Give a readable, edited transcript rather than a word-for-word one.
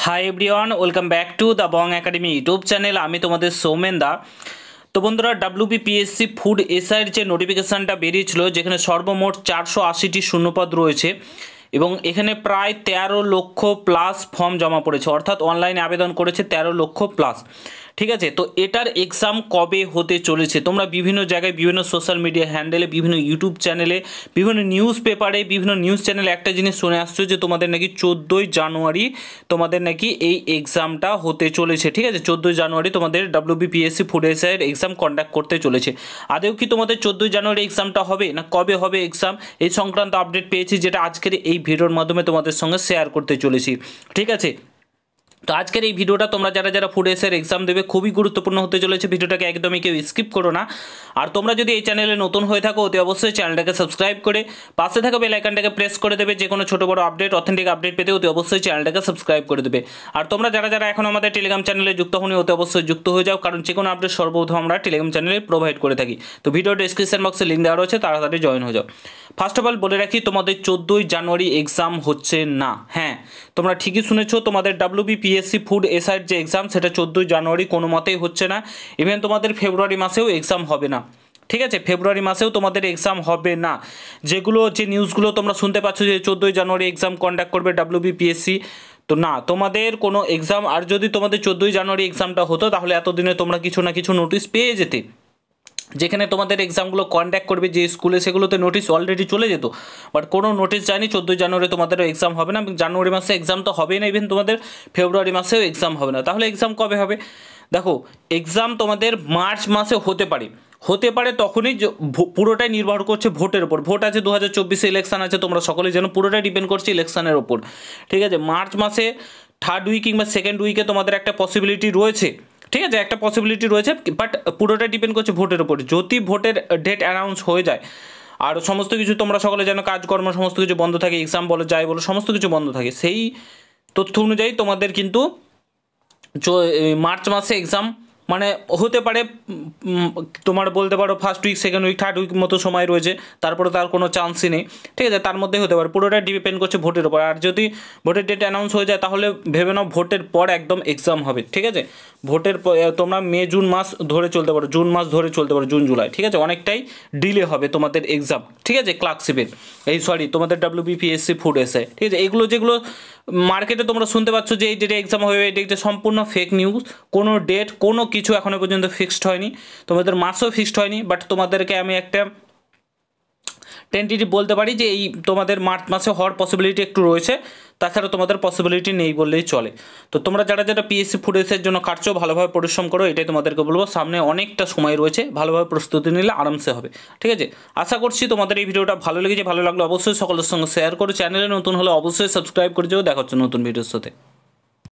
Hi everyone, welcome back to the Bong academy YouTube channel. আমি তোমাদের সৌমেন দা। তো বন্ধুরা, WBPSC ফুড এসআইয়ের যে নোটিফিকেশানটা বেরিয়েছিল, যেখানে সর্বমোট 480টি শূন্যপদ রয়েছে এবং এখানে প্রায় 13 লক্ষ প্লাস ফর্ম জমা পড়েছে, অর্থাৎ অনলাইনে আবেদন করেছে 13 লক্ষ প্লাস। ঠিক আছে, তো এটার এক্সাম কবে হতে চলেছে তোমরা বিভিন্ন জায়গায়, বিভিন্ন সোশ্যাল মিডিয়া হ্যান্ডেলে, বিভিন্ন ইউটিউব চ্যানেলে, বিভিন্ন নিউজ পেপারে, বিভিন্ন নিউজ চ্যানেলে একটা জিনিস শুনে আসছো যে তোমাদের নাকি 14ই জানুয়ারি তোমাদের নাকি এই এক্সামটা হতে চলেছে। ঠিক আছে, 14ই জানুয়ারি তোমাদের WBPSC ফুড এসআইয়ের এক্সাম কন্ডাক্ট করতে চলেছে। আদেও কি তোমাদের 14ই জানুয়ারি এক্সামটা হবে না কবে হবে এক্সাম, এই সংক্রান্ত আপডেট পেয়েছি, যেটা আজকের এই ভিডিওর মাধ্যমে তোমাদের সঙ্গে শেয়ার করতে চলেছি। ঠিক আছে, তো আজকের এই ভিডিওটা তোমরা যারা যারা ফুড এসআইয়ের এক্সাম দেবে খুবই গুরুত্বপূর্ণ হতে চলেছে। ভিডিওটাকে একদমই কেউ স্কিপ করো না। আর তোমরা যদি এই চ্যানেলে নতুন হয়ে থাকো অতি অবশ্যই চ্যানেলটাকে সাবস্ক্রাইব করে পাশে থাকা বেল আইকনটাকে প্রেস করে দেবে। যে কোনো ছোটো বড় আপডেট, অথেন্টিক আপডেট পেতে অতি অবশ্যই চ্যানেলটাকে সাবস্ক্রাইব করে দেবে। আর তোমরা যারা যারা এখন আমাদের টেলিগ্রাম চ্যানেলে যুক্ত হওনি অতি অবশ্যই যুক্ত হয়ে যাও, কারণ যে কোনো আপডেট সর্বপ্রথম আমরা টেলিগ্রাম চ্যানেলে প্রোভাইড করে থাকি। তো ভিডিও ডিসক্রিপশন বক্সে লিঙ্ক দেওয়া রয়েছে, তাড়াতাড়ি জয়েন হয়ে যাও। ফার্স্ট অফ অল বলে রাখি, তোমাদের 14ই জানুয়ারি এক্সাম হচ্ছে না। হ্যাঁ, তোমরা ঠিকই শুনেছো, তোমাদের WBPSC ফুড এসআইয়ের যে এক্সাম সেটা 14ই জানুয়ারি কোনো মতেই হচ্ছে না। ইভেন তোমাদের ফেব্রুয়ারি মাসেও এক্সাম হবে না। ঠিক আছে, ফেব্রুয়ারি মাসেও তোমাদের এক্সাম হবে না। যে নিউজগুলো তোমরা শুনতে পাচ্ছ যে 14ই জানুয়ারি এক্সাম কন্ডাক্ট করবে WBPSC, তো না, তোমাদের কোনো এক্সাম, আর যদি তোমাদের 14ই জানুয়ারি এক্সামটা হতো তাহলে এতদিনে তোমরা কিছু না কিছু নোটিশ পেয়ে যেতে, যেখানে তোমাদের এক্সামগুলো কন্ডাক্ট করবে যে স্কুলে, সেগুলোতে নোটিশ অলরেডি চলে যেত। বাট কোনো নোটিশ যায়নি। 14ই জানুয়ারি তোমাদেরও এক্সাম হবে না। জানুয়ারি মাসে এক্সাম তো হবেই না, ইভেন তোমাদের ফেব্রুয়ারি মাসেও এক্সাম হবে না। তাহলে এক্সাম কবে হবে? দেখো, এক্সাম তোমাদের মার্চ মাসে হতে পারে তখনই। পুরোটাই নির্ভর করছে ভোটের উপর। ভোট আছে 2024 ইলেকশন আছে, তোমরা সকলেই জানো, পুরোটাই ডিপেন্ড করছে ইলেকশনের ওপর। ঠিক আছে, মার্চ মাসে থার্ড উইক কিংবা সেকেন্ড উইকে তোমাদের একটা পসিবিলিটি রয়েছে। ঠিক আছে, একটা পসিবিলিটি রয়েছে, বাট পুরোটা ডিপেন্ড করছে ভোটের উপর। যদি ভোটের ডেট অ্যানাউন্স হয়ে যায়, আর সমস্ত কিছু তোমরা সকলে জানো, কাজকর্ম সমস্ত কিছু বন্ধ থাকে, এক্সাম বলো যাই বলো সমস্ত কিছু বন্ধ থাকে, সেই তথ্য অনুযায়ী তোমাদের কিন্তু মার্চ মাসে এক্সাম মানে হতে পারে। তোমার বলতে পারো first week, second week, third week মতো সময় রয়েছে, তারপরে তার কোনো চান্সই নেই। ঠিক আছে, তার মধ্যেই হতে পারে, পুরোটা ডিপেন্ড করছে ভোটের উপর। আর যদি ভোটের ডেট অ্যানাউন্স হয়ে যায় তাহলে ভেবে নাও ভোটের পর একদম এক্সাম হবে। ঠিক আছে, ভোটের তোমরা মে জুন মাস ধরে চলতে পারো, জুন মাস ধরে চলতে পারো, জুন জুলাই। ঠিক আছে, অনেকটাই ডিলে হবে তোমাদের এক্সাম। ঠিক আছে, ক্লার্কশিপের তোমাদের WBPSC ফুড এসআই। ঠিক আছে, এগুলো যেগুলো মার্কেটে তোমরা শুনতে পাচ্ছ যে এই ডেটে এক্সাম হবে, এই ডেটে সম্পূর্ণ ফেক নিউজ। কোনো ডেট, কোনো কিছু এখনও পর্যন্ত ফিক্সড হয়নি, তোমাদের মাসও ফিক্সড হয়নি। বাট তোমাদেরকে আমি একটা টেন্টেটিভ বলতে পারি যে এই তোমাদের মার্চ মাসে হওয়ার পসিবিলিটি একটু রয়েছে, তাছাড়া তোমাদের পসিবিলিটি নেই বললেই চলে। তো তোমরা যারা যারা PSC ফুড এসআইয়ের জন্য কাটছো, ভালোভাবে পরিশ্রম করো, এটাই তোমাদেরকে বলবো। সামনে অনেকটা সময় রয়েছে, ভালোভাবে প্রস্তুতি নিলে আরামসে হবে। ঠিক আছে, আশা করছি তোমাদের এই ভিডিওটা ভালো লেগেছে। ভালো লাগলে অবশ্যই সকলের সঙ্গে শেয়ার করো। চ্যানেলে নতুন হলে অবশ্যই সাবস্ক্রাইব করে যাও। দেখা হচ্ছে নতুন ভিডিওর সাথে।